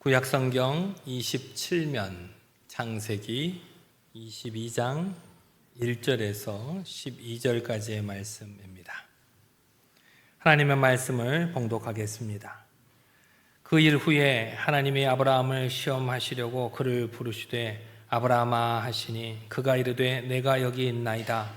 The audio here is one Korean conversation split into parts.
구약성경 27면 창세기 22장 1절에서 12절까지의 말씀입니다. 하나님의 말씀을 봉독하겠습니다. 그 일 후에 하나님이 아브라함을 시험하시려고 그를 부르시되 아브라함아 하시니 그가 이르되 내가 여기 있나이다.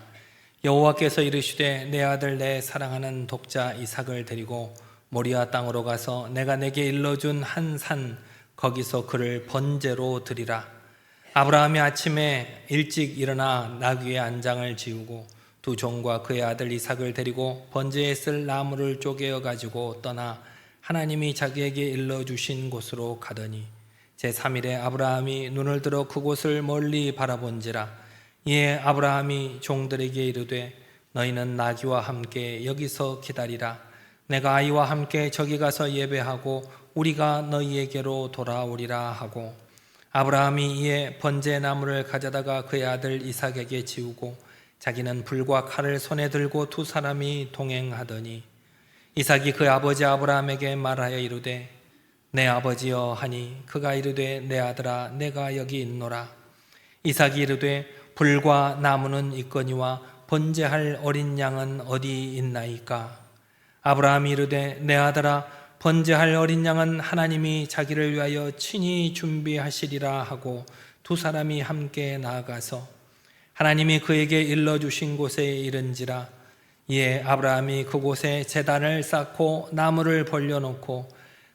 여호와께서 이르시되 내 아들 내 사랑하는 독자 이삭을 데리고 모리아 땅으로 가서 내가 내게 일러준 한 산 거기서 그를 번제로 드리라. 아브라함이 아침에 일찍 일어나 나귀의 안장을 지우고 두 종과 그의 아들 이삭을 데리고 번제에 쓸 나무를 쪼개어 가지고 떠나 하나님이 자기에게 일러주신 곳으로 가더니 제3일에 아브라함이 눈을 들어 그곳을 멀리 바라본지라. 이에 아브라함이 종들에게 이르되 너희는 나귀와 함께 여기서 기다리라. 내가 아이와 함께 저기 가서 예배하고 우리가 너희에게로 돌아오리라 하고, 아브라함이 이에 번제 나무를 가져다가 그의 아들 이삭에게 지우고 자기는 불과 칼을 손에 들고 두 사람이 동행하더니 이삭이 그 아버지 아브라함에게 말하여 이르되 내 아버지여 하니 그가 이르되 내 아들아 내가 여기 있노라. 이삭이 이르되 불과 나무는 있거니와 번제할 어린 양은 어디 있나이까? 아브라함이 이르되 내 아들아 번제할 어린 양은 하나님이 자기를 위하여 친히 준비하시리라 하고 두 사람이 함께 나아가서 하나님이 그에게 일러주신 곳에 이른지라. 이에 아브라함이 그곳에 제단을 쌓고 나무를 벌려놓고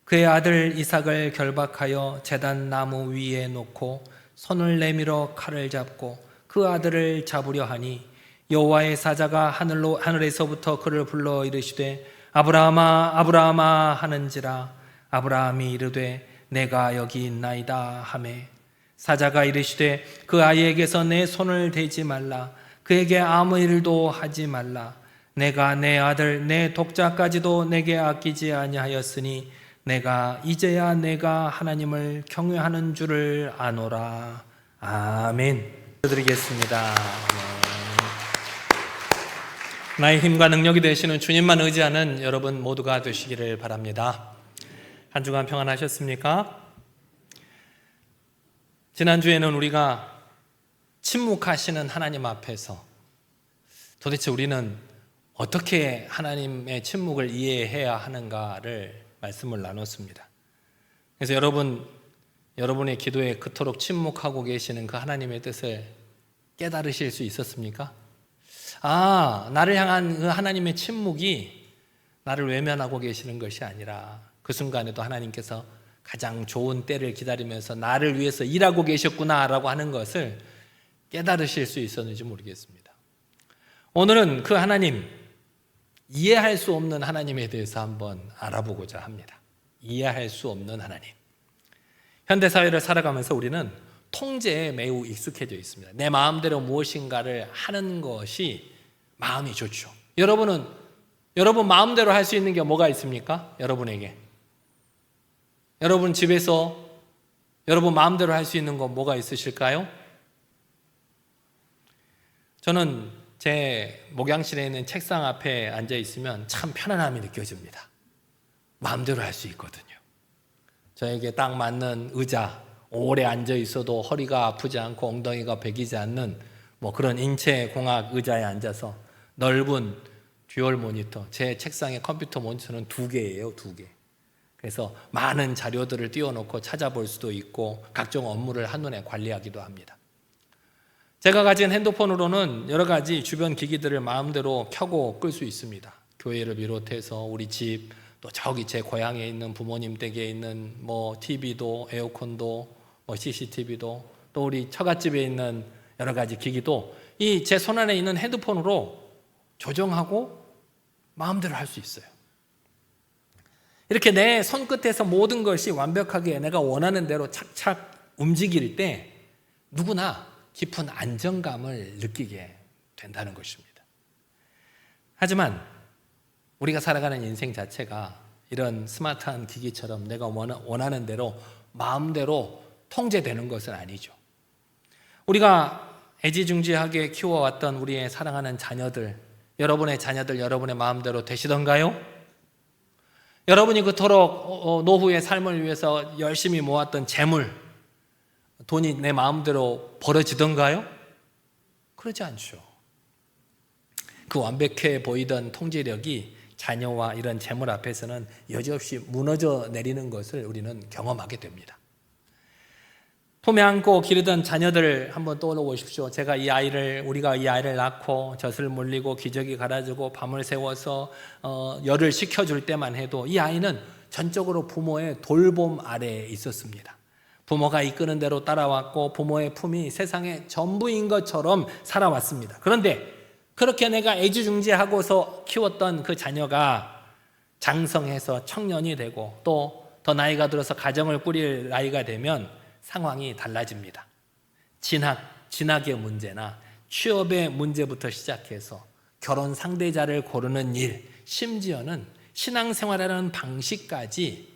그의 아들 이삭을 결박하여 제단 나무 위에 놓고 손을 내밀어 칼을 잡고 그 아들을 잡으려 하니 여호와의 사자가 하늘에서부터 그를 불러 이르시되 아브라함아 아브라함아 하는지라. 아브라함이 이르되 내가 여기 있나이다 하매 사자가 이르시되 그 아이에게서 내 손을 대지 말라. 그에게 아무 일도 하지 말라. 내가 내 아들 내 독자까지도 내게 아끼지 아니하였으니 내가 이제야 내가 하나님을 경외하는 줄을 아노라. 아멘. 드리겠습니다. 나의 힘과 능력이 되시는 주님만 의지하는 여러분 모두가 되시기를 바랍니다. 한 주간 평안하셨습니까? 지난주에는 우리가 침묵하시는 하나님 앞에서 도대체 우리는 어떻게 하나님의 침묵을 이해해야 하는가를 말씀을 나눴습니다. 그래서 여러분의 기도에 그토록 침묵하고 계시는 그 하나님의 뜻을 깨달으실 수 있었습니까? 나를 향한 그 하나님의 침묵이 나를 외면하고 계시는 것이 아니라 그 순간에도 하나님께서 가장 좋은 때를 기다리면서 나를 위해서 일하고 계셨구나라고 하는 것을 깨달으실 수 있었는지 모르겠습니다. 오늘은 그 하나님, 이해할 수 없는 하나님에 대해서 한번 알아보고자 합니다. 이해할 수 없는 하나님. 현대사회를 살아가면서 우리는 통제에 매우 익숙해져 있습니다. 내 마음대로 무엇인가를 하는 것이 마음이 좋죠. 여러분 마음대로 할 수 있는 게 뭐가 있습니까? 여러분에게. 여러분 집에서 여러분 마음대로 할 수 있는 건 뭐가 있으실까요? 저는 제 목양실에 있는 책상 앞에 앉아 있으면 참 편안함이 느껴집니다. 마음대로 할 수 있거든요. 저에게 딱 맞는 의자, 오래 앉아 있어도 허리가 아프지 않고 엉덩이가 베기지 않는 그런 인체공학 의자에 앉아서 넓은 듀얼 모니터, 제 책상에 컴퓨터 모니터는 2개예요, 2개. 그래서 많은 자료들을 띄워놓고 찾아볼 수도 있고 각종 업무를 한눈에 관리하기도 합니다. 제가 가진 핸드폰으로는 여러 가지 주변 기기들을 마음대로 켜고 끌 수 있습니다. 교회를 비롯해서 우리 집, 또 저기 제 고향에 있는 부모님 댁에 있는 TV도, 에어컨도, CCTV도, 또 우리 처갓집에 있는 여러 가지 기기도 이 제 손안에 있는 핸드폰으로 조정하고 마음대로 할 수 있어요. 이렇게 내 손끝에서 모든 것이 완벽하게 내가 원하는 대로 착착 움직일 때 누구나 깊은 안정감을 느끼게 된다는 것입니다. 하지만 우리가 살아가는 인생 자체가 이런 스마트한 기기처럼 내가 원하는 대로 마음대로 통제되는 것은 아니죠. 우리가 애지중지하게 키워왔던 우리의 사랑하는 자녀들, 여러분의 자녀들 여러분의 마음대로 되시던가요? 여러분이 그토록 노후의 삶을 위해서 열심히 모았던 재물, 돈이 내 마음대로 벌어지던가요? 그러지 않죠. 그 완벽해 보이던 통제력이 자녀와 이런 재물 앞에서는 여지없이 무너져 내리는 것을 우리는 경험하게 됩니다. 품에 안고 기르던 자녀들 한번 떠올려 보십시오. 우리가 이 아이를 낳고 젖을 물리고 기저귀 갈아주고 밤을 새워서 열을 식혀줄 때만 해도 이 아이는 전적으로 부모의 돌봄 아래에 있었습니다. 부모가 이끄는 대로 따라왔고 부모의 품이 세상의 전부인 것처럼 살아왔습니다. 그런데 그렇게 내가 애지중지하고서 키웠던 그 자녀가 장성해서 청년이 되고 또 더 나이가 들어서 가정을 꾸릴 나이가 되면 상황이 달라집니다. 진학의 문제나 취업의 문제부터 시작해서 결혼 상대자를 고르는 일, 심지어는 신앙생활하는 방식까지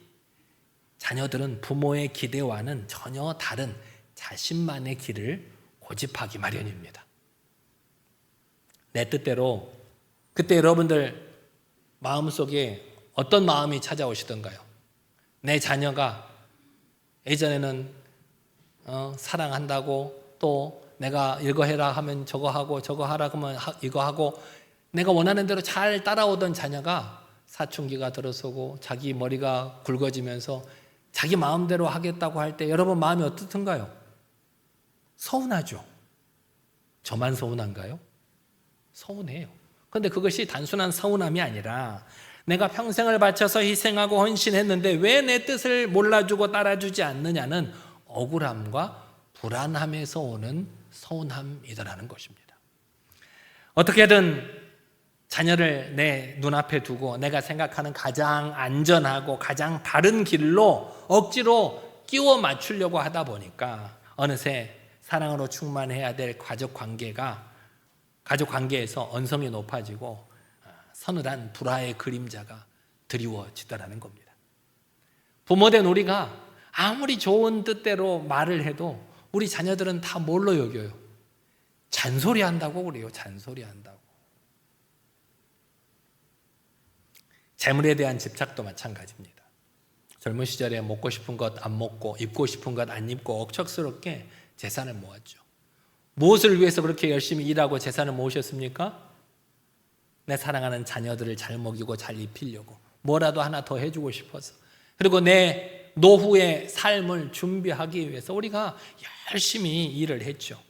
자녀들은 부모의 기대와는 전혀 다른 자신만의 길을 고집하기 마련입니다. 내 뜻대로 그때 여러분들 마음속에 어떤 마음이 찾아오시던가요? 내 자녀가 예전에는 사랑한다고 또 내가 이거 해라 하면 저거 하고 저거 하라 하면 이거 하고 내가 원하는 대로 잘 따라오던 자녀가 사춘기가 들어서고 자기 머리가 굵어지면서 자기 마음대로 하겠다고 할 때 여러분 마음이 어떻던가요? 서운하죠. 저만 서운한가요? 서운해요. 그런데 그것이 단순한 서운함이 아니라 내가 평생을 바쳐서 희생하고 헌신했는데 왜 내 뜻을 몰라주고 따라주지 않느냐는 억울함과 불안함에서 오는 서운함이더라는 것입니다. 어떻게든 자녀를 내 눈앞에 두고 내가 생각하는 가장 안전하고 가장 바른 길로 억지로 끼워 맞추려고 하다 보니까 어느새 사랑으로 충만해야 될 가족 관계에서 언성이 높아지고 서늘한 불화의 그림자가 드리워지더라는 겁니다. 부모된 우리가 아무리 좋은 뜻대로 말을 해도 우리 자녀들은 다 뭘로 여겨요? 잔소리한다고 그래요. 잔소리한다고. 재물에 대한 집착도 마찬가지입니다. 젊은 시절에 먹고 싶은 것 안 먹고 입고 싶은 것 안 입고 억척스럽게 재산을 모았죠. 무엇을 위해서 그렇게 열심히 일하고 재산을 모으셨습니까? 내 사랑하는 자녀들을 잘 먹이고 잘 입히려고 뭐라도 하나 더 해주고 싶어서 그리고 내 노후의 삶을 준비하기 위해서 우리가 열심히 일을 했죠.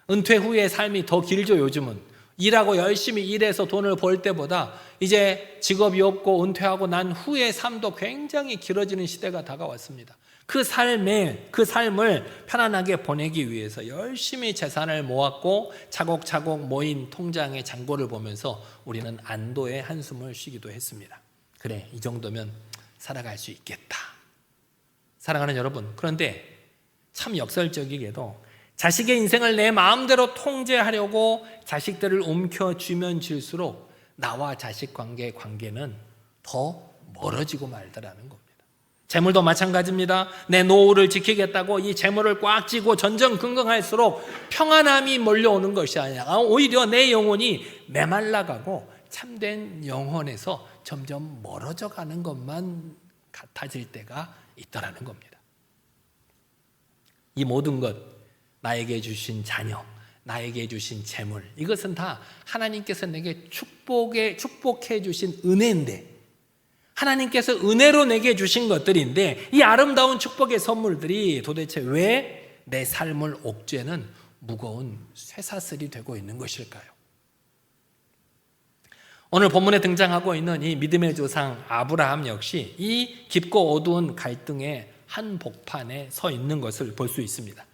은퇴 후의 삶이 더 길죠. 요즘은 일하고 열심히 일해서 돈을 벌 때보다 이제 직업이 없고 은퇴하고 난 후의 삶도 굉장히 길어지는 시대가 다가왔습니다. 그 삶을 편안하게 보내기 위해서 열심히 재산을 모았고 차곡차곡 모인 통장의 잔고를 보면서 우리는 안도의 한숨을 쉬기도 했습니다. 그래, 이 정도면 살아갈 수 있겠다. 사랑하는 여러분, 그런데 참 역설적이게도 자식의 인생을 내 마음대로 통제하려고 자식들을 움켜쥐면 쥘수록 나와 자식 관계는 더 멀어지고 말더라는 겁니다. 재물도 마찬가지입니다. 내 노후를 지키겠다고 이 재물을 꽉 쥐고 전전긍긍할수록 평안함이 몰려오는 것이 아니라 오히려 내 영혼이 메말라가고 참된 영혼에서 점점 멀어져 가는 것만 같아질 때가 있더라는 겁니다. 이 모든 것, 나에게 주신 자녀, 나에게 주신 재물, 이것은 다 하나님께서 내게 축복해 주신 은혜인데 하나님께서 은혜로 내게 주신 것들인데 이 아름다운 축복의 선물들이 도대체 왜 내 삶을 옥죄는 무거운 쇠사슬이 되고 있는 것일까요? 오늘 본문에 등장하고 있는 이 믿음의 조상 아브라함 역시 이 깊고 어두운 갈등의 한복판에 서 있는 것을 볼 수 있습니다.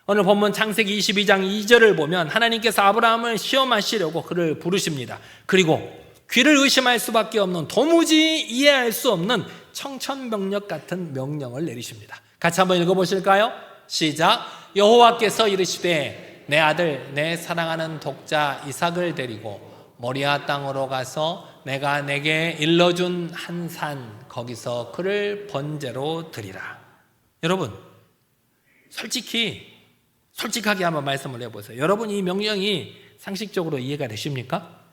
오늘 본문 창세기 22장 2절을 보면 하나님께서 아브라함을 시험하시려고 그를 부르십니다. 그리고 귀를 의심할 수밖에 없는 도무지 이해할 수 없는 청천벽력 같은 명령을 내리십니다. 같이 한번 읽어보실까요? 시작. 여호와께서 이르시되 내 아들 내 사랑하는 독자 이삭을 데리고 모리아 땅으로 가서 내가 내게 일러준 한 산 거기서 그를 번제로 드리라. 여러분 솔직하게 한번 말씀을 해보세요. 여러분 이 명령이 상식적으로 이해가 되십니까?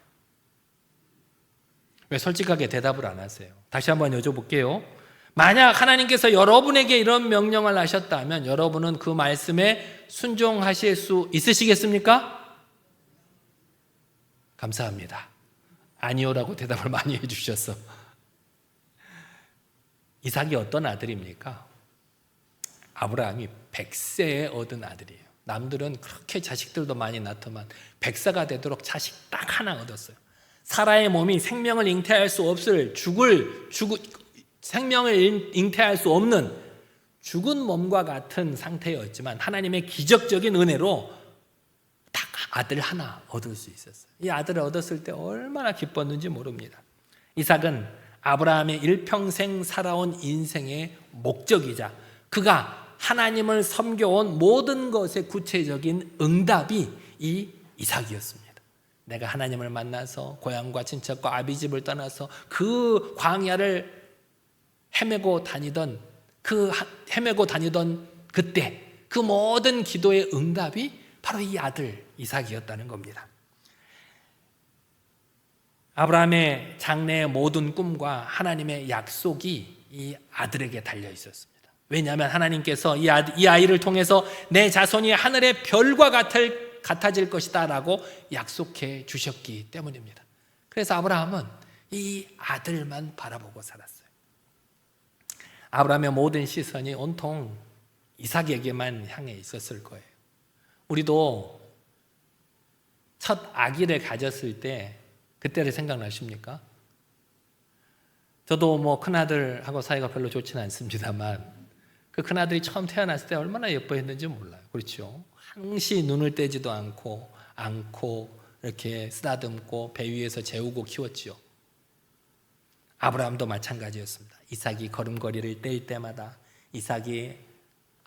왜 솔직하게 대답을 안 하세요? 다시 한번 여쭤볼게요. 만약 하나님께서 여러분에게 이런 명령을 하셨다면 여러분은 그 말씀에 순종하실 수 있으시겠습니까? 감사합니다. 아니요라고 대답을 많이 해주셨어. 이삭이 어떤 아들입니까? 아브라함이 100세에 얻은 아들이에요. 남들은 그렇게 자식들도 많이 낳더만 100세가 되도록 자식 딱 하나 얻었어요. 사라의 몸이 생명을 잉태할 수 없을 생명을 잉태할 수 없는 죽은 몸과 같은 상태였지만 하나님의 기적적인 은혜로 딱 아들 하나 얻을 수 있었어요. 이 아들을 얻었을 때 얼마나 기뻤는지 모릅니다. 이삭은 아브라함의 일평생 살아온 인생의 목적이자 그가 하나님을 섬겨온 모든 것의 구체적인 응답이 이 이삭이었습니다. 내가 하나님을 만나서 고향과 친척과 아비집을 떠나서 그 광야를 헤매고 다니던 그때 그 모든 기도의 응답이 바로 이 아들 이삭이었다는 겁니다. 아브라함의 장래의 모든 꿈과 하나님의 약속이 이 아들에게 달려 있었습니다. 왜냐하면 하나님께서 이 아이를 통해서 내 자손이 하늘의 별과 같아질 것이다 라고 약속해 주셨기 때문입니다. 그래서 아브라함은 이 아들만 바라보고 살았어요. 아브라함의 모든 시선이 온통 이삭에게만 향해 있었을 거예요. 우리도 첫 아기를 가졌을 때 그때를 생각나십니까? 저도 큰아들하고 사이가 별로 좋지는 않습니다만 그 큰아들이 처음 태어났을 때 얼마나 예뻐했는지 몰라요. 그렇죠? 항시 눈을 떼지도 않고 안고 이렇게 쓰다듬고 배 위에서 재우고 키웠지요. 아브라함도 마찬가지였습니다. 이삭이 걸음걸이를 뗄 때마다, 이삭이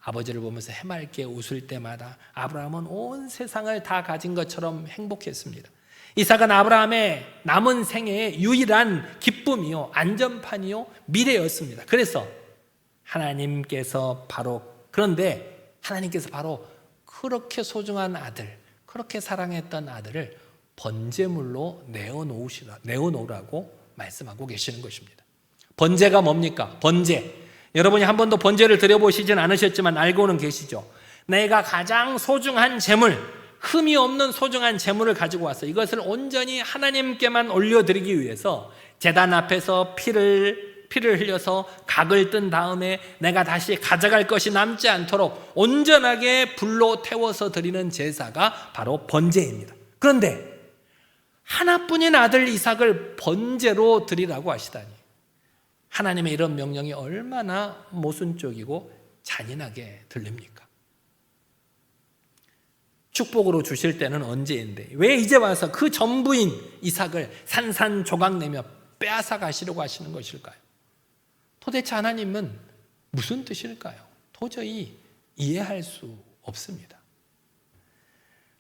아버지를 보면서 해맑게 웃을 때마다 아브라함은 온 세상을 다 가진 것처럼 행복했습니다. 이삭은 아브라함의 남은 생애의 유일한 기쁨이요, 안전판이요, 미래였습니다. 그래서 하나님께서 바로 그렇게 소중한 아들, 그렇게 사랑했던 아들을 번제물로 내어놓으라고 말씀하고 계시는 것입니다. 번제가 뭡니까? 번제. 여러분이 한 번도 번제를 드려보시진 않으셨지만 알고는 계시죠. 내가 가장 소중한 재물, 흠이 없는 소중한 재물을 가지고 와서 이것을 온전히 하나님께만 올려드리기 위해서 제단 앞에서 피를 흘려서 각을 뜬 다음에 내가 다시 가져갈 것이 남지 않도록 온전하게 불로 태워서 드리는 제사가 바로 번제입니다. 그런데 하나뿐인 아들 이삭을 번제로 드리라고 하시다니, 하나님의 이런 명령이 얼마나 모순적이고 잔인하게 들립니까? 축복으로 주실 때는 언제인데 왜 이제 와서 그 전부인 이삭을 산산조각내며 빼앗아 가시려고 하시는 것일까요? 도대체 하나님은 무슨 뜻일까요? 도저히 이해할 수 없습니다.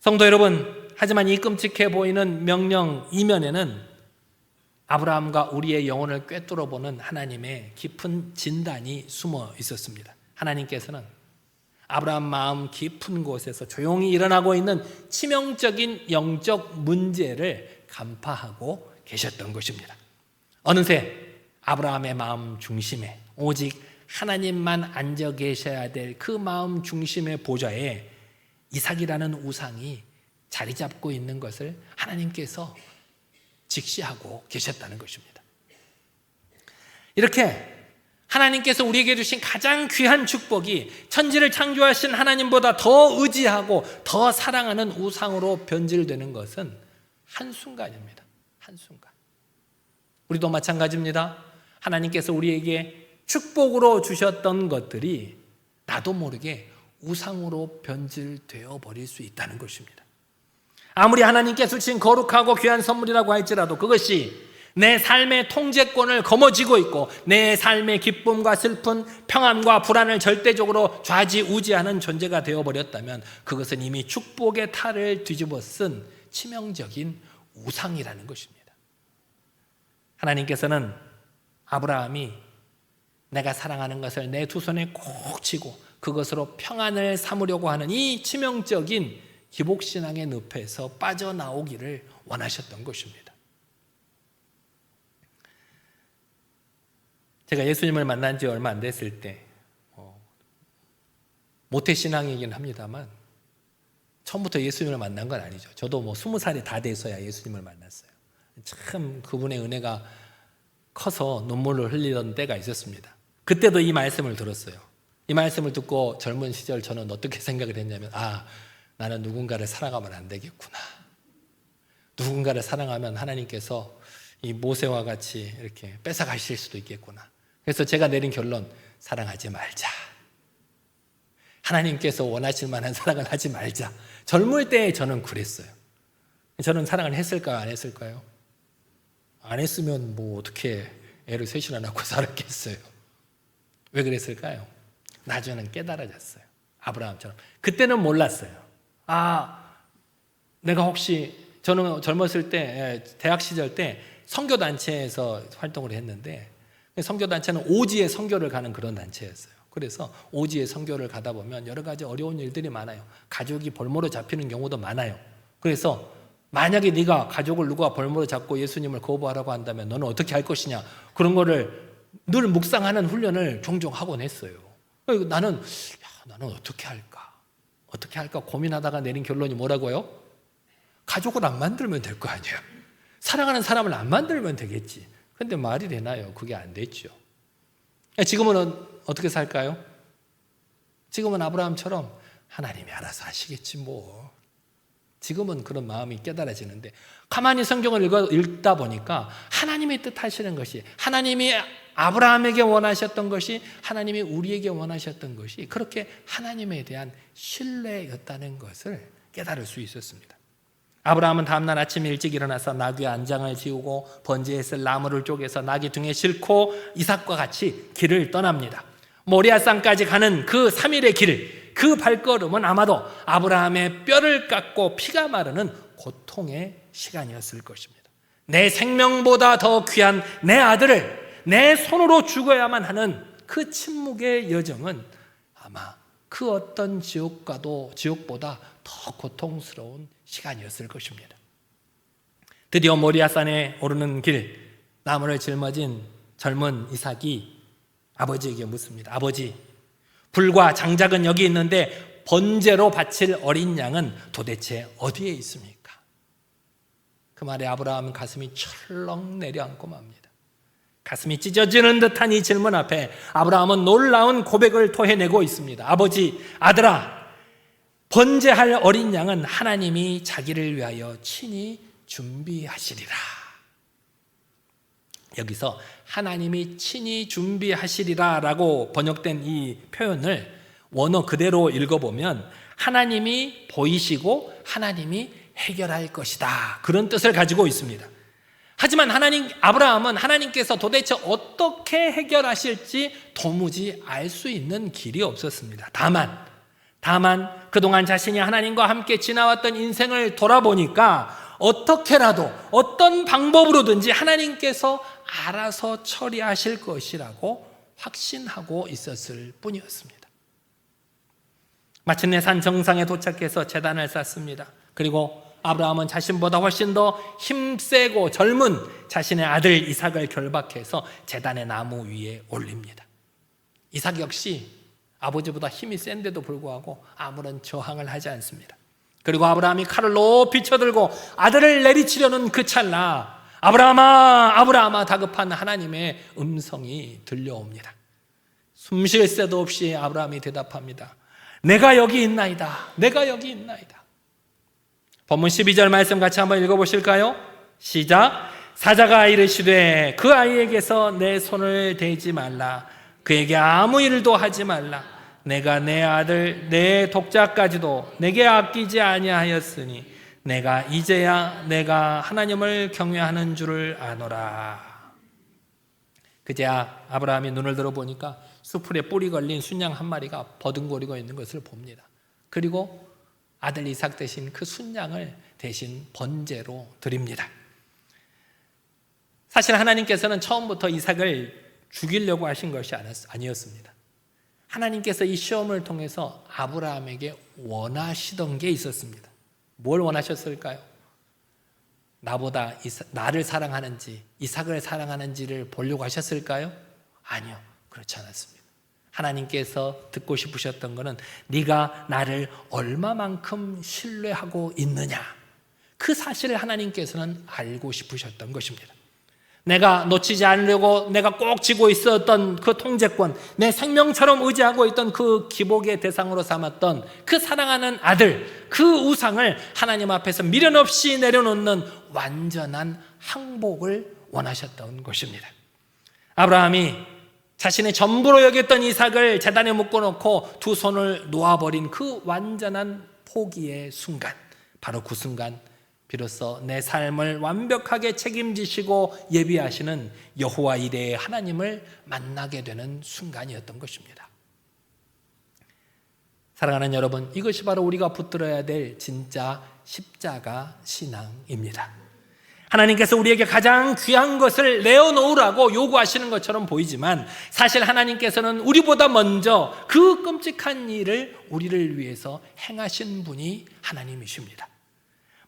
성도 여러분, 하지만 이 끔찍해 보이는 명령 이면에는 아브라함과 우리의 영혼을 꿰뚫어보는 하나님의 깊은 진단이 숨어 있었습니다. 하나님께서는 아브라함 마음 깊은 곳에서 조용히 일어나고 있는 치명적인 영적 문제를 간파하고 계셨던 것입니다. 어느새 아브라함의 마음 중심에 오직 하나님만 앉아 계셔야 될 그 마음 중심의 보좌에 이삭이라는 우상이 자리 잡고 있는 것을 하나님께서 직시하고 계셨다는 것입니다. 이렇게 하나님께서 우리에게 주신 가장 귀한 축복이 천지를 창조하신 하나님보다 더 의지하고 더 사랑하는 우상으로 변질되는 것은 한순간입니다. 한순간. 우리도 마찬가지입니다. 하나님께서 우리에게 축복으로 주셨던 것들이 나도 모르게 우상으로 변질되어 버릴 수 있다는 것입니다. 아무리 하나님께서 주신 거룩하고 귀한 선물이라고 할지라도 그것이 내 삶의 통제권을 거머쥐고 있고 내 삶의 기쁨과 슬픔, 평안과 불안을 절대적으로 좌지우지하는 존재가 되어버렸다면 그것은 이미 축복의 탈을 뒤집어 쓴 치명적인 우상이라는 것입니다. 하나님께서는 아브라함이 내가 사랑하는 것을 내 두 손에 꼭 쥐고 그것으로 평안을 삼으려고 하는 이 치명적인 기복신앙의 늪에서 빠져나오기를 원하셨던 것입니다. 제가 예수님을 만난 지 얼마 안 됐을 때 모태신앙이긴 합니다만 처음부터 예수님을 만난 건 아니죠. 저도 20살이 다 돼서야 예수님을 만났어요. 참 그분의 은혜가 커서 눈물을 흘리던 때가 있었습니다. 그때도 이 말씀을 들었어요. 이 말씀을 듣고 젊은 시절 저는 어떻게 생각을 했냐면 나는 누군가를 사랑하면 안 되겠구나. 누군가를 사랑하면 하나님께서 이 모세와 같이 이렇게 뺏어가실 수도 있겠구나. 그래서 제가 내린 결론, 사랑하지 말자. 하나님께서 원하실 만한 사랑을 하지 말자. 젊을 때 저는 그랬어요. 저는 사랑을 했을까요? 안 했을까요? 안 했으면 어떻게 애를 셋이나 낳고 살았겠어요. 왜 그랬을까요? 나중에는 깨달아졌어요. 아브라함처럼. 그때는 몰랐어요. 내가 혹시, 저는 젊었을 때, 대학 시절 때 선교단체에서 활동을 했는데, 선교단체는 오지에 선교를 가는 그런 단체였어요. 그래서 오지에 선교를 가다 보면 여러 가지 어려운 일들이 많아요. 가족이 벌모로 잡히는 경우도 많아요. 그래서 만약에 네가 가족을 누가 벌모로 잡고 예수님을 거부하라고 한다면 너는 어떻게 할 것이냐, 그런 거를 늘 묵상하는 훈련을 종종 하곤 했어요. 나는 어떻게 할까 고민하다가 내린 결론이 뭐라고요? 가족을 안 만들면 될 거 아니에요. 사랑하는 사람을 안 만들면 되겠지. 근데 말이 되나요? 그게 안 됐죠. 지금은 어떻게 살까요? 지금은 아브라함처럼 하나님이 알아서 하시겠지 뭐. 지금은 그런 마음이 깨달아지는데, 가만히 성경을 읽다 보니까 하나님의 뜻하시는 것이, 하나님이 아브라함에게 원하셨던 것이, 하나님이 우리에게 원하셨던 것이 그렇게 하나님에 대한 신뢰였다는 것을 깨달을 수 있었습니다. 아브라함은 다음날 아침 일찍 일어나서 나귀의 안장을 지우고 번제에 쓸 나무를 쪼개서 나귀 등에 싣고 이삭과 같이 길을 떠납니다. 모리아산까지 가는 그 3일의 길, 그 발걸음은 아마도 아브라함의 뼈를 깎고 피가 마르는 고통의 시간이었을 것입니다. 내 생명보다 더 귀한 내 아들을 내 손으로 죽어야만 하는 그 침묵의 여정은 아마 그 어떤 지옥보다 더 고통스러운 시간이었을 것입니다. 드디어 모리아산에 오르는 길, 나무를 짊어진 젊은 이삭이 아버지에게 묻습니다. 아버지, 불과 장작은 여기 있는데 번제로 바칠 어린 양은 도대체 어디에 있습니까? 그 말에 아브라함은 가슴이 철렁 내려앉고 맙니다. 가슴이 찢어지는 듯한 이 질문 앞에 아브라함은 놀라운 고백을 토해내고 있습니다. 아버지, 아들아, 번제할 어린 양은 하나님이 자기를 위하여 친히 준비하시리라. 여기서 하나님이 친히 준비하시리라 라고 번역된 이 표현을 원어 그대로 읽어보면 하나님이 보이시고 하나님이 해결할 것이다, 그런 뜻을 가지고 있습니다. 하지만 아브라함은 하나님께서 도대체 어떻게 해결하실지 도무지 알 수 있는 길이 없었습니다. 다만 그동안 자신이 하나님과 함께 지나왔던 인생을 돌아보니까 어떻게라도 어떤 방법으로든지 하나님께서 알아서 처리하실 것이라고 확신하고 있었을 뿐이었습니다. 마침내 산 정상에 도착해서 제단을 쌓습니다. 그리고 아브라함은 자신보다 훨씬 더 힘세고 젊은 자신의 아들 이삭을 결박해서 제단의 나무 위에 올립니다. 이삭 역시 아버지보다 힘이 센데도 불구하고 아무런 저항을 하지 않습니다. 그리고 아브라함이 칼을 높이 쳐들고 아들을 내리치려는 그 찰나 아브라함아, 아브라함아 다급한 하나님의 음성이 들려옵니다. 숨 쉴 새도 없이 아브라함이 대답합니다. 내가 여기 있나이다. 내가 여기 있나이다. 본문 12절 말씀 같이 한번 읽어보실까요? 시작. 사자가 이르시되 그 아이에게서 내 손을 대지 말라. 그에게 아무 일도 하지 말라. 내가 내 아들 내 독자까지도 내게 아끼지 아니하였으니 내가 이제야 내가 하나님을 경외하는 줄을 아노라. 그제야 아브라함이 눈을 들어보니까 수풀에 뿔이 걸린 순양 한 마리가 버둥거리고 있는 것을 봅니다. 그리고 아들 이삭 대신 그 순양을 대신 번제로 드립니다. 사실 하나님께서는 처음부터 이삭을 죽이려고 하신 것이 아니었습니다. 하나님께서 이 시험을 통해서 아브라함에게 원하시던 게 있었습니다. 뭘 원하셨을까요? 나보다 나를 사랑하는지 이삭을 사랑하는지를 보려고 하셨을까요? 아니요, 그렇지 않았습니다. 하나님께서 듣고 싶으셨던 것은 네가 나를 얼마만큼 신뢰하고 있느냐, 그 사실을 하나님께서는 알고 싶으셨던 것입니다. 내가 놓치지 않으려고 내가 꼭 쥐고 있었던 그 통제권, 내 생명처럼 의지하고 있던 그 기복의 대상으로 삼았던 그 사랑하는 아들, 그 우상을 하나님 앞에서 미련 없이 내려놓는 완전한 항복을 원하셨던 것입니다. 아브라함이 자신의 전부로 여겼던 이삭을 제단에 묶어놓고 두 손을 놓아버린 그 완전한 포기의 순간, 바로 그 순간 비로소 내 삶을 완벽하게 책임지시고 예비하시는 여호와 이레의 하나님을 만나게 되는 순간이었던 것입니다. 사랑하는 여러분, 이것이 바로 우리가 붙들어야 될 진짜 십자가 신앙입니다. 하나님께서 우리에게 가장 귀한 것을 내어놓으라고 요구하시는 것처럼 보이지만 사실 하나님께서는 우리보다 먼저 그 끔찍한 일을 우리를 위해서 행하신 분이 하나님이십니다.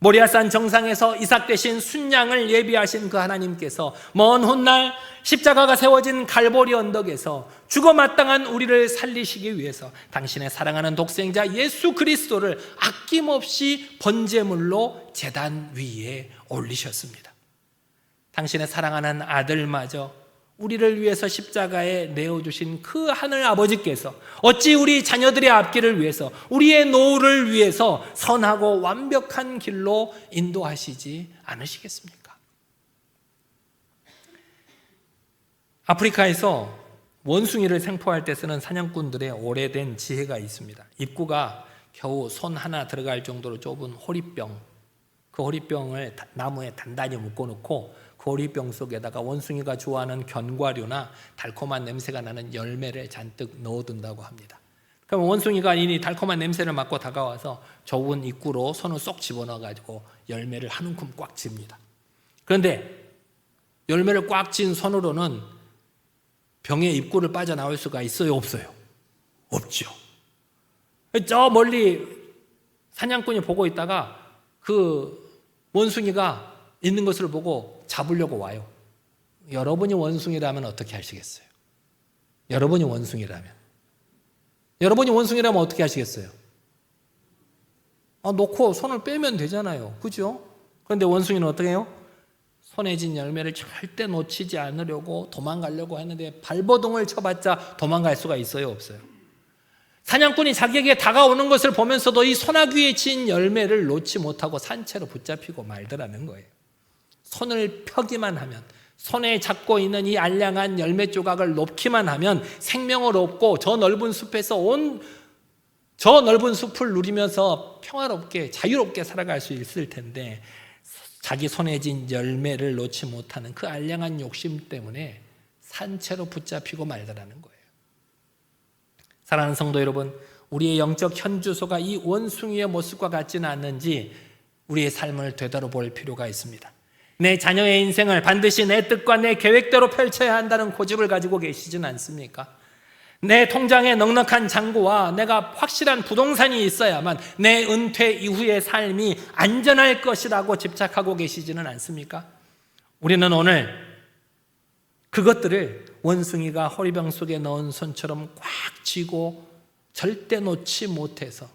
모리아산 정상에서 이삭 대신 순양을 예비하신 그 하나님께서 먼 훗날 십자가가 세워진 갈보리 언덕에서 죽어 마땅한 우리를 살리시기 위해서 당신의 사랑하는 독생자 예수 그리스도를 아낌없이 번제물로 제단 위에 올리셨습니다. 당신의 사랑하는 아들마저 우리를 위해서 십자가에 내어주신 그 하늘 아버지께서 어찌 우리 자녀들의 앞길을 위해서, 우리의 노후를 위해서 선하고 완벽한 길로 인도하시지 않으시겠습니까? 아프리카에서 원숭이를 생포할 때 쓰는 사냥꾼들의 오래된 지혜가 있습니다. 입구가 겨우 손 하나 들어갈 정도로 좁은 호리병, 그 호리병을 나무에 단단히 묶어놓고 그 호리병 속에다가 원숭이가 좋아하는 견과류나 달콤한 냄새가 나는 열매를 잔뜩 넣어둔다고 합니다. 그럼 원숭이가 이 달콤한 냄새를 맡고 다가와서 좁은 입구로 손을 쏙 집어넣어가지고 열매를 한 움큼 꽉 쥡니다. 그런데 열매를 꽉 쥔 손으로는 병의 입구를 빠져나올 수가 있어요, 없어요? 없죠. 저 멀리 사냥꾼이 보고 있다가 그 원숭이가 있는 것을 보고 잡으려고 와요. 여러분이 원숭이라면 어떻게 하시겠어요? 여러분이 원숭이라면 어떻게 하시겠어요? 놓고 손을 빼면 되잖아요, 그죠? 그런데 원숭이는 어떻게 해요? 손에 쥔 열매를 절대 놓치지 않으려고 도망가려고 했는데 발버둥을 쳐봤자 도망갈 수가 있어요, 없어요? 사냥꾼이 자기에게 다가오는 것을 보면서도 이 소나귀에 진 열매를 놓지 못하고 산채로 붙잡히고 말더라는 거예요. 손을 펴기만 하면, 손에 잡고 있는 이 알량한 열매 조각을 놓기만 하면 생명을 얻고 저 넓은 숲에서 저 넓은 숲을 누리면서 평화롭게 자유롭게 살아갈 수 있을 텐데 자기 손에 쥔 열매를 놓지 못하는 그 알량한 욕심 때문에 산채로 붙잡히고 말더라는 거예요. 사랑하는 성도 여러분, 우리의 영적 현주소가 이 원숭이의 모습과 같지는 않는지 우리의 삶을 되돌아볼 필요가 있습니다. 내 자녀의 인생을 반드시 내 뜻과 내 계획대로 펼쳐야 한다는 고집을 가지고 계시진 않습니까? 내 통장에 넉넉한 잔고와 내가 확실한 부동산이 있어야만 내 은퇴 이후의 삶이 안전할 것이라고 집착하고 계시지는 않습니까? 우리는 오늘 그것들을 원숭이가 호리병 속에 넣은 손처럼 꽉 쥐고 절대 놓지 못해서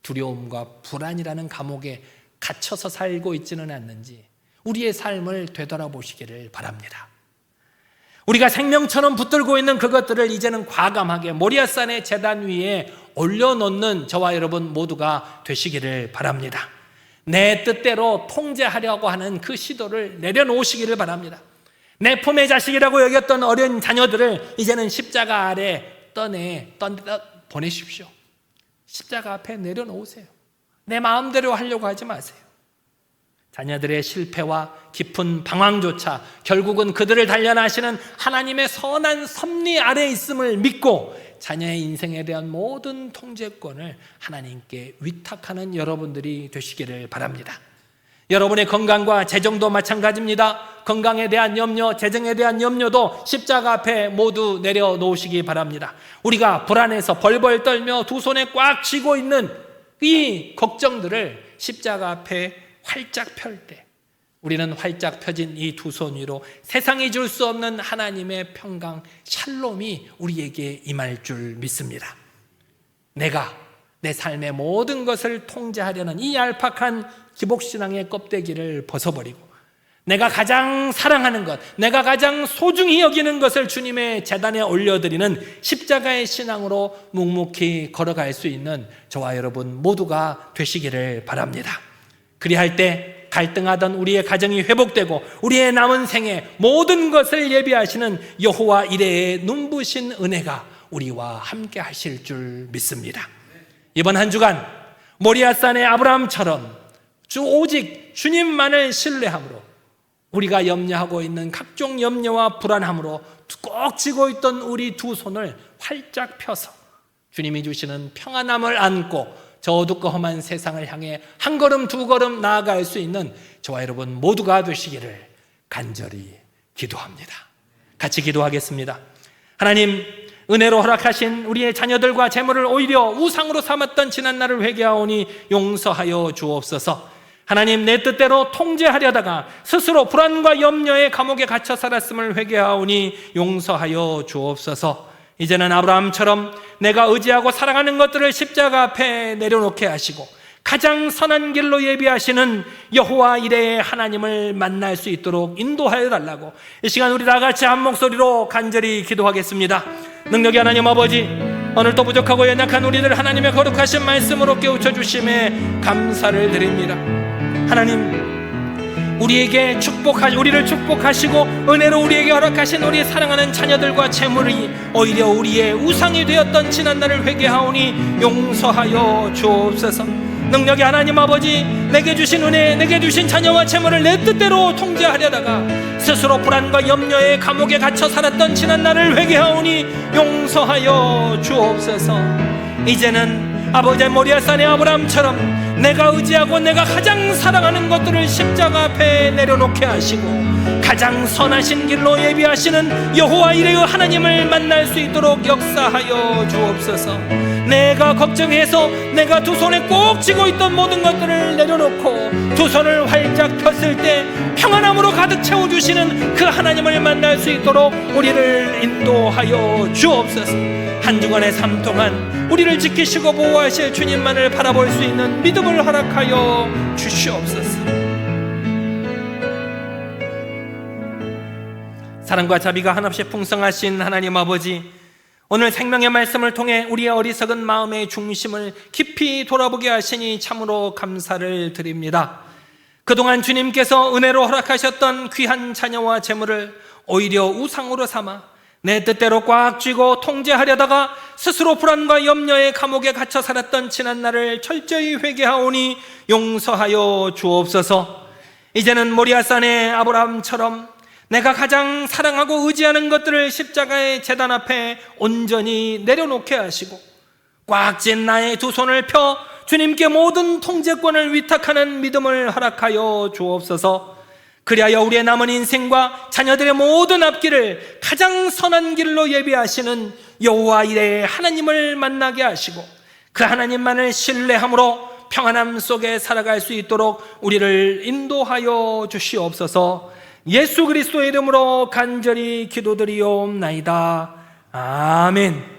두려움과 불안이라는 감옥에 갇혀서 살고 있지는 않는지 우리의 삶을 되돌아보시기를 바랍니다. 우리가 생명처럼 붙들고 있는 그것들을 이제는 과감하게 모리아산의 제단 위에 올려놓는 저와 여러분 모두가 되시기를 바랍니다. 내 뜻대로 통제하려고 하는 그 시도를 내려놓으시기를 바랍니다. 내 품의 자식이라고 여겼던 어린 자녀들을 이제는 십자가 아래 보내십시오. 십자가 앞에 내려놓으세요. 내 마음대로 하려고 하지 마세요. 자녀들의 실패와 깊은 방황조차 결국은 그들을 단련하시는 하나님의 선한 섭리 아래 있음을 믿고 자녀의 인생에 대한 모든 통제권을 하나님께 위탁하는 여러분들이 되시기를 바랍니다. 여러분의 건강과 재정도 마찬가지입니다. 건강에 대한 염려, 재정에 대한 염려도 십자가 앞에 모두 내려놓으시기 바랍니다. 우리가 불안해서 벌벌 떨며 두 손에 꽉 쥐고 있는 이 걱정들을 십자가 앞에 활짝 펼 때 우리는 활짝 펴진 이 두 손 위로 세상이 줄 수 없는 하나님의 평강, 샬롬이 우리에게 임할 줄 믿습니다. 내가 내 삶의 모든 것을 통제하려는 이 얄팍한 기복신앙의 껍데기를 벗어버리고 내가 가장 사랑하는 것, 내가 가장 소중히 여기는 것을 주님의 제단에 올려드리는 십자가의 신앙으로 묵묵히 걸어갈 수 있는 저와 여러분 모두가 되시기를 바랍니다. 그리할 때 갈등하던 우리의 가정이 회복되고 우리의 남은 생에 모든 것을 예비하시는 여호와 이레의 눈부신 은혜가 우리와 함께 하실 줄 믿습니다. 이번 한 주간 모리아산의 아브라함처럼 오직 주님만을 신뢰함으로 우리가 염려하고 있는 각종 염려와 불안함으로 꼭 쥐고 있던 우리 두 손을 활짝 펴서 주님이 주시는 평안함을 안고 저 어둡고 험한 세상을 향해 한 걸음 두 걸음 나아갈 수 있는 저와 여러분 모두가 되시기를 간절히 기도합니다. 같이 기도하겠습니다. 하나님, 은혜로 허락하신 우리의 자녀들과 재물을 오히려 우상으로 삼았던 지난날을 회개하오니 용서하여 주옵소서. 하나님, 내 뜻대로 통제하려다가 스스로 불안과 염려의 감옥에 갇혀 살았음을 회개하오니 용서하여 주옵소서. 이제는 아브라함처럼 내가 의지하고 사랑하는 것들을 십자가 앞에 내려놓게 하시고 가장 선한 길로 예비하시는 여호와 이레의 하나님을 만날 수 있도록 인도하여 달라고 이 시간 우리 다 같이 한 목소리로 간절히 기도하겠습니다. 능력의 하나님 아버지, 오늘도 부족하고 연약한 우리들 하나님의 거룩하신 말씀으로 깨우쳐 주심에 감사를 드립니다. 하나님, 우리를 축복하시고 은혜로 우리에게 허락하신 우리 사랑하는 자녀들과 재물이 오히려 우리의 우상이 되었던 지난날을 회개하오니 용서하여 주옵소서. 능력의 하나님 아버지, 내게 주신 은혜, 내게 주신 자녀와 재물을 내 뜻대로 통제하려다가 스스로 불안과 염려의 감옥에 갇혀 살았던 지난날을 회개하오니 용서하여 주옵소서. 이제는 아버지의 모리아산의 아브라함처럼 내가 의지하고 내가 가장 사랑하는 것들을 십자가 앞에 내려놓게 하시고 가장 선하신 길로 예비하시는 여호와 이레의 하나님을 만날 수 있도록 역사하여 주옵소서. 내가 걱정해서 내가 두 손에 꼭 쥐고 있던 모든 것들을 내려놓고 두 손을 활짝 폈을 때 평안함으로 가득 채워주시는 그 하나님을 만날 수 있도록 우리를 인도하여 주옵소서. 한 주간의 삶 동안 우리를 지키시고 보호하실 주님만을 바라볼 수 있는 믿음을 허락하여 주시옵소서. 사랑과 자비가 한없이 풍성하신 하나님 아버지, 오늘 생명의 말씀을 통해 우리의 어리석은 마음의 중심을 깊이 돌아보게 하시니 참으로 감사를 드립니다. 그동안 주님께서 은혜로 허락하셨던 귀한 자녀와 재물을 오히려 우상으로 삼아 내 뜻대로 꽉 쥐고 통제하려다가 스스로 불안과 염려의 감옥에 갇혀 살았던 지난날을 철저히 회개하오니 용서하여 주옵소서. 이제는 모리아산의 아브라함처럼 내가 가장 사랑하고 의지하는 것들을 십자가의 제단 앞에 온전히 내려놓게 하시고 꽉 쥔 나의 두 손을 펴 주님께 모든 통제권을 위탁하는 믿음을 허락하여 주옵소서. 그리하여 우리의 남은 인생과 자녀들의 모든 앞길을 가장 선한 길로 예비하시는 여호와 이레의 하나님을 만나게 하시고 그 하나님만을 신뢰함으로 평안함 속에 살아갈 수 있도록 우리를 인도하여 주시옵소서. 예수 그리스도의 이름으로 간절히 기도드리옵나이다. 아멘.